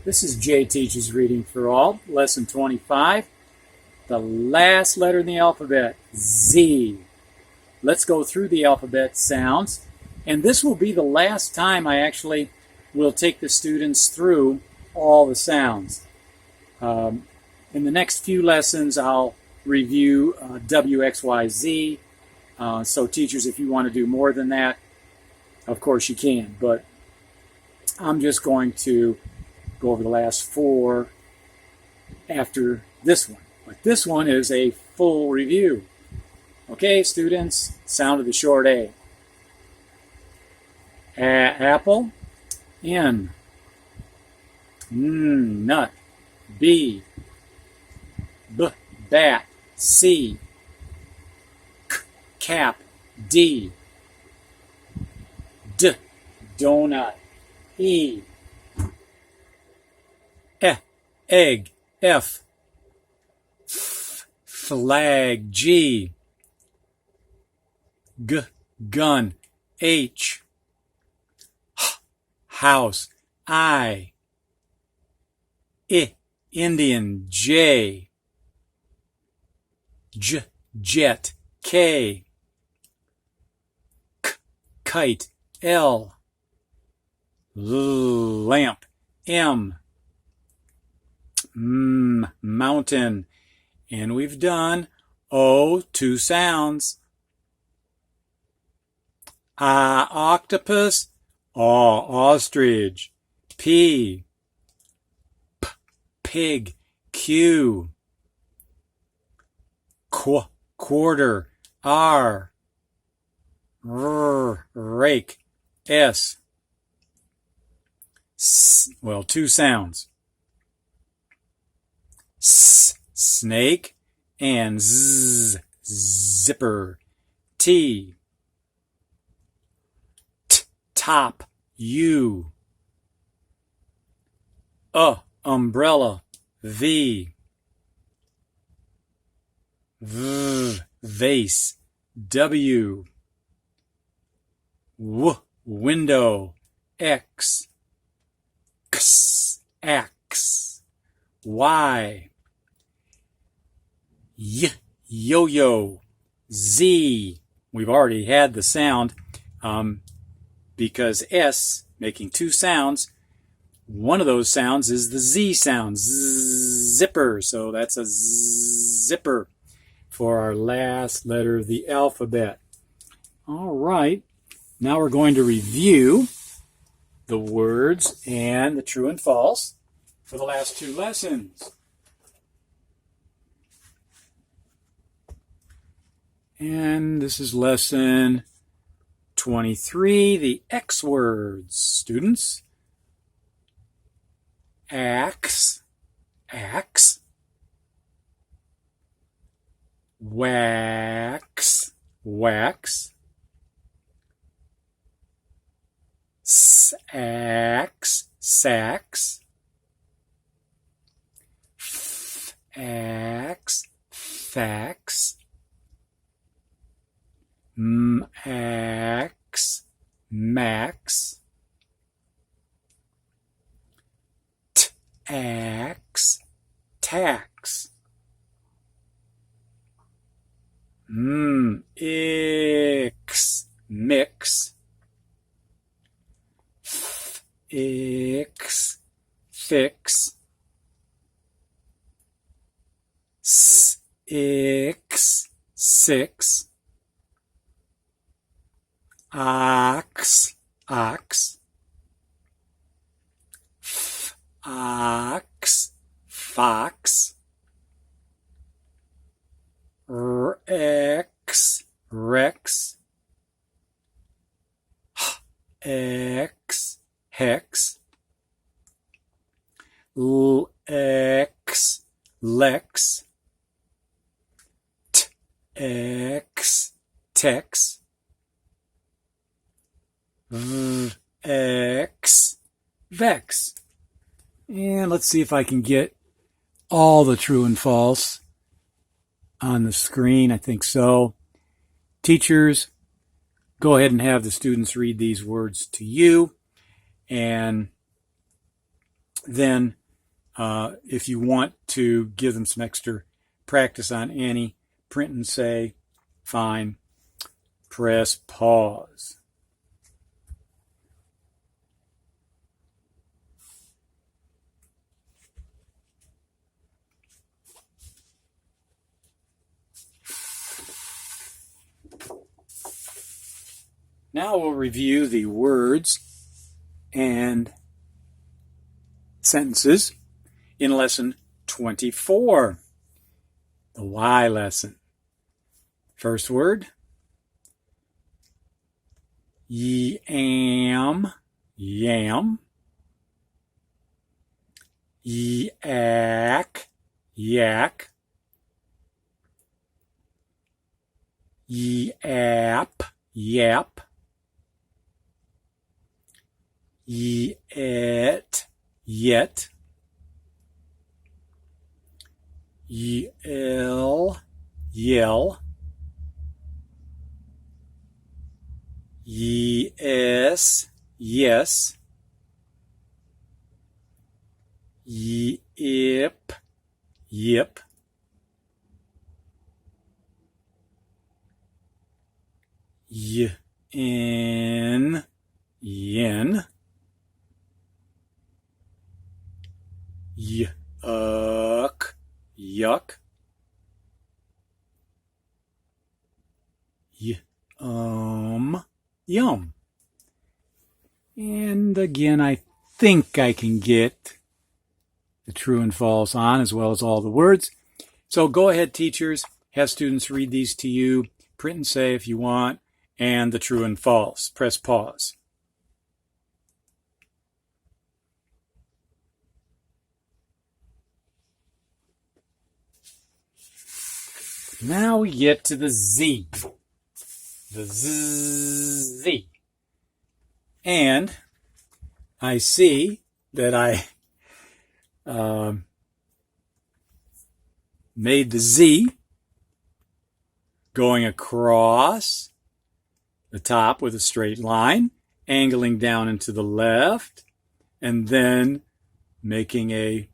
This is Jay Teaches Reading for All, Lesson 25, the last letter in the alphabet, Z. Let's go through the alphabet sounds, and this will be the last time I actually will take the students through all the sounds. In the next few lessons, I'll review W, X, Y, Z. So teachers, if you want to do more than that, of course you can, but I'm just going to go over the last four after this one. But this one is a full review. Okay, students, sound of the short A. Apple. N. Nut. B. Bat. C. Cap. D. Donut. E. Egg. F. Flag. G. Gun. H. House. I. Indian. J. Jet. K. Kite. L. Lamp. M. Mountain. And we've done O, two sounds. Octopus. Ostrich. P. Pig. Q. Quarter. R. Rake. S. Well, two sounds. Snake and zipper. T. Top. U. Umbrella. V. Vase. W. Window. X. Axe. Y. Yo-yo. Z. We've already had the sound because S, making two sounds, one of those sounds is the Z sound, zipper. So that's a zipper for our last letter of the alphabet. All right. Now we're going to review the words and the true and false for the last two lessons. And this is lesson 23, the X words. Students, axe, axe, wax, wax, sax, sax, fax, fax, max, max, tax, tax, ix, mix, ix, fix, ix, six, ox, ox, ox, fox, rex, rex, x, hex, lex, lex, x, tex, x, vex. And let's see if I can get all the true and false on the screen. I think so. Teachers, go ahead and have the students read these words to you. And then if you want to give them some extra practice on any, print and say, fine, press pause. Now we'll review the words and sentences in lesson 24, the Y lesson. First word, yam, yam. Yak, yak. Yap, yap. Yet, yet. Yell, yell. Yes, yes. Yip, yip. Yin, yin. Yuck, yuck. Yum. And again, I think I can get the true and false on as well as all the words. So go ahead, teachers, have students read these to you, print and say if you want, and the true and false. Press pause. Now we get to the Z. The Z. And I see that I made the Z going across the top with a straight line, angling down into the left, and then making a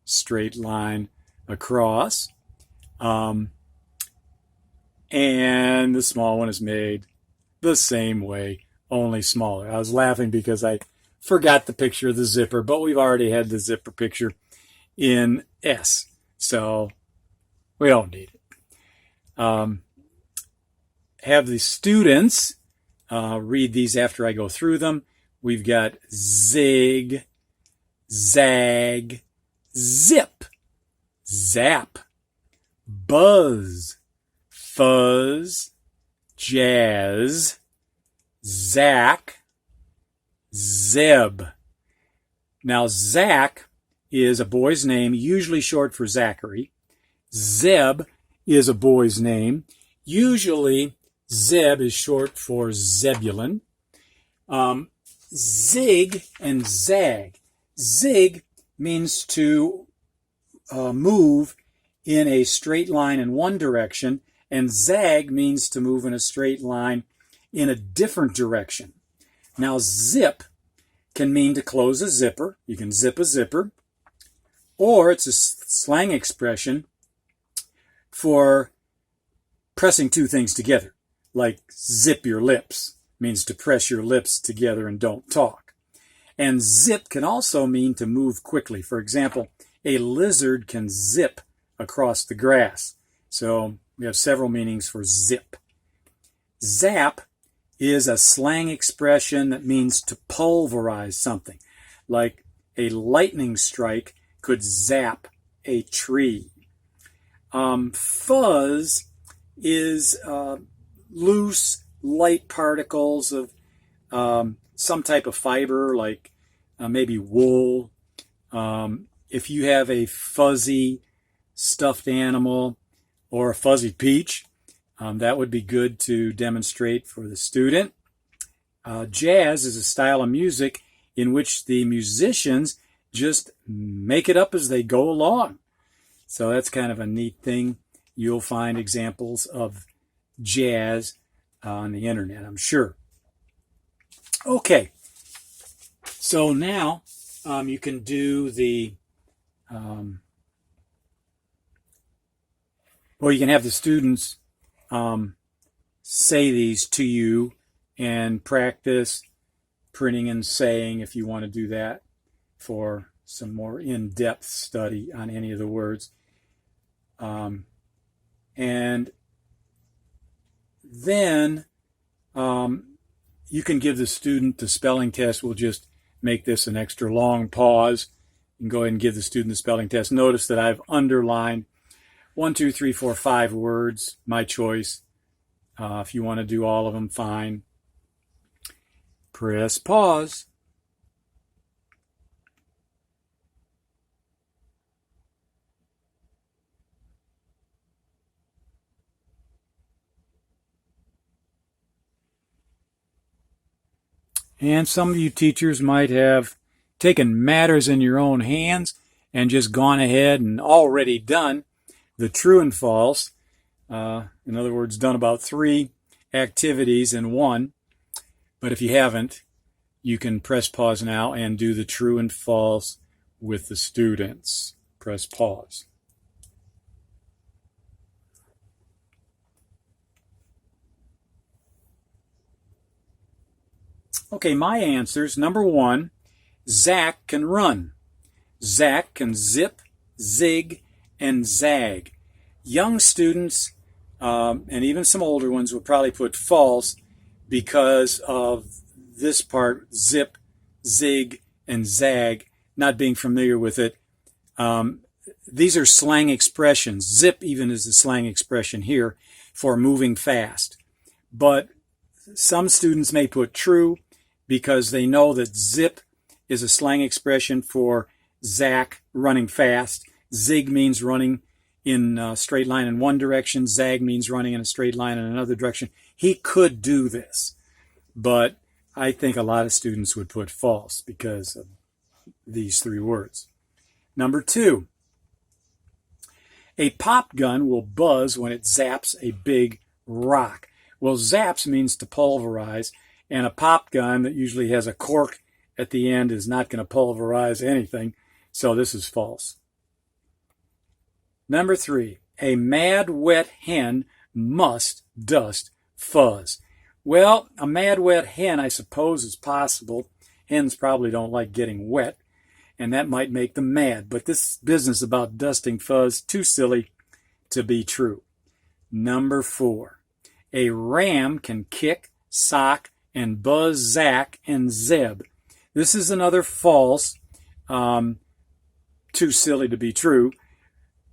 straight line across. And the small one is made the same way, only smaller. I was laughing because I forgot the picture of the zipper, but we've already had the zipper picture in S, so we don't need it. Have the students read these after I go through them. We've got zig, zag, zip, zap, buzz, fuzz, jazz, zack, zeb. Now, Zach is a boy's name, usually short for Zachary. Zeb is a boy's name. Usually, Zeb is short for Zebulun. Zig and zag. Zig means to move in a straight line in one direction, and zag means to move in a straight line in a different direction. Now, zip can mean to close a zipper. You can zip a zipper. Or it's a slang expression for pressing two things together, like zip your lips, means to press your lips together and don't talk. And zip can also mean to move quickly. For example, a lizard can zip across the grass. So we have several meanings for zip. Zap is a slang expression that means to pulverize something, like a lightning strike could zap a tree. Fuzz is loose, light particles of some type of fiber, like maybe wool. If you have a fuzzy stuffed animal or a fuzzy peach, that would be good to demonstrate for the student. Jazz is a style of music in which the musicians just make it up as they go along. So that's kind of a neat thing. You'll find examples of jazz on the internet, I'm sure. Okay, so now You can do the, or you can have the students say these to you and practice printing and saying if you want to do that for some more in-depth study on any of the words. And then you can give the student the spelling test. We'll just make this an extra long pause and go ahead and give the student the spelling test. Notice that I've underlined 1, 2, 3, 4, 5 words, my choice. If you want to do all of them, fine. Press pause. And some of you teachers might have taken matters in your own hands and just gone ahead and already done the true and false. In other words, done about 3 activities in one. But if you haven't, you can press pause now and do the true and false with the students. Press pause. Okay, my answers. Number 1, Zach can run. Zach can zip, zig, and zag. Young students, and even some older ones, would probably put false because of this part, zip, zig, and zag, not being familiar with it. These are slang expressions. Zip even is a slang expression here for moving fast. But some students may put true because they know that zip is a slang expression for Zach running fast. Zig means running in a straight line in one direction. Zag means running in a straight line in another direction. He could do this, but I think a lot of students would put false because of these 3 words. Number 2, a pop gun will buzz when it zaps a big rock. Well, zaps means to pulverize, and a pop gun that usually has a cork at the end is not going to pulverize anything, so this is false. Number 3, a mad wet hen must dust fuzz. Well, a mad wet hen, I suppose, is possible. Hens probably don't like getting wet, and that might make them mad. But this business about dusting fuzz, too silly to be true. Number 4, a ram can kick, sock, and buzz Zach and Zeb. This is another false, too silly to be true.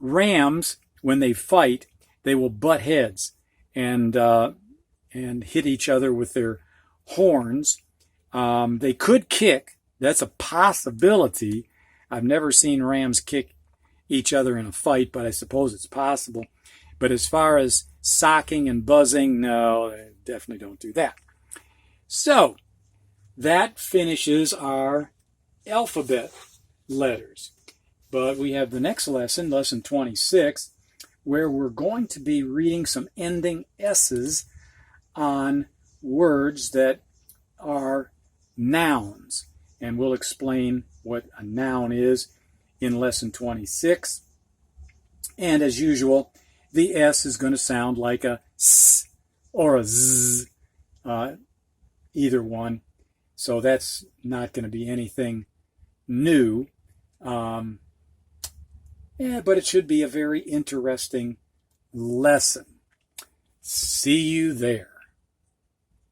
Rams, when they fight, they will butt heads and hit each other with their horns. They could kick. That's a possibility. I've never seen rams kick each other in a fight, but I suppose it's possible. But as far as socking and buzzing, no, they definitely don't do that. So that finishes our alphabet letters. But we have the next lesson, lesson 26, where we're going to be reading some ending S's on words that are nouns. And we'll explain what a noun is in lesson 26. And as usual, the S is going to sound like a S or a Z, either one. So that's not going to be anything new. But it should be a very interesting lesson. See you there.